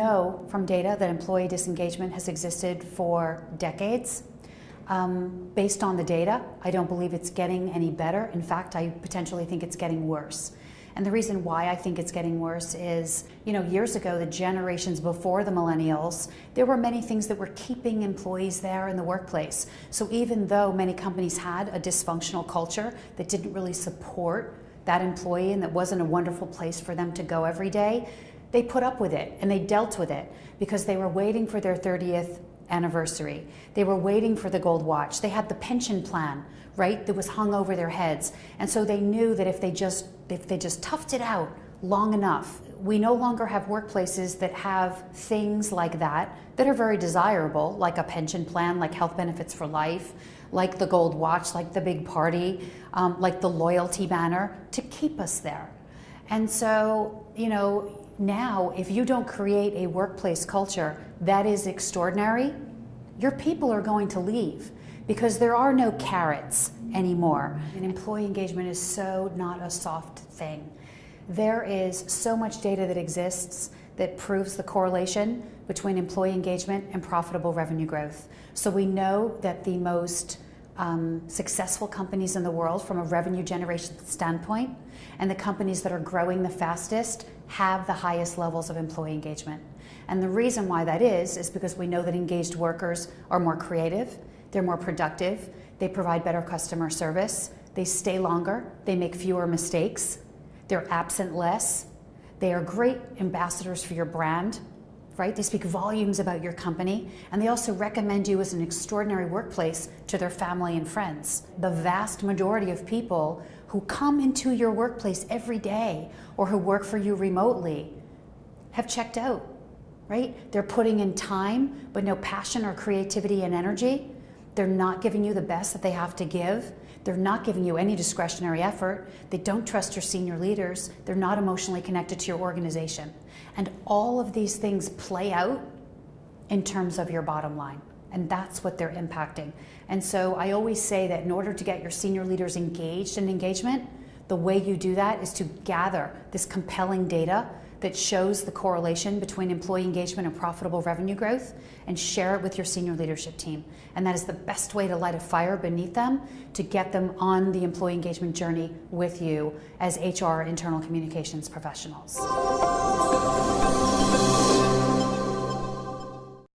know from data that employee disengagement has existed for decades. Based on the data, I don't believe it's getting any better. In fact, I potentially think it's getting worse. And the reason why I think it's getting worse is, years ago, the generations before the millennials, there were many things that were keeping employees there in the workplace. So even though many companies had a dysfunctional culture that didn't really support that employee and that wasn't a wonderful place for them to go every day, they put up with it and they dealt with it because they were waiting for their 30th anniversary. They were waiting for the gold watch. They had the pension plan, right, that was hung over their heads. And so they knew that if they just toughed it out long enough, we no longer have workplaces that have things like that are very desirable, like a pension plan, like health benefits for life, like the gold watch, like the big party, like the loyalty banner, to keep us there. And so, now if you don't create a workplace culture that is extraordinary, your people are going to leave because there are no carrots anymore. And employee engagement is so not a soft thing. There is so much data that exists that proves the correlation between employee engagement and profitable revenue growth. So we know that the most successful companies in the world from a revenue generation standpoint and the companies that are growing the fastest have the highest levels of employee engagement. And the reason why that is because we know that engaged workers are more creative, they're more productive, they provide better customer service, they stay longer, they make fewer mistakes, they're absent less, they are great ambassadors for your brand, right? They speak volumes about your company, and they also recommend you as an extraordinary workplace to their family and friends. The vast majority of people who come into your workplace every day or who work for you remotely have checked out, right? They're putting in time, but no passion or creativity and energy. They're not giving you the best that they have to give. They're not giving you any discretionary effort. They don't trust your senior leaders. They're not emotionally connected to your organization. And all of these things play out in terms of your bottom line. And that's what they're impacting. And so I always say that in order to get your senior leaders engaged in engagement, the way you do that is to gather this compelling data that shows the correlation between employee engagement and profitable revenue growth and share it with your senior leadership team. And that is the best way to light a fire beneath them to get them on the employee engagement journey with you as HR internal communications professionals.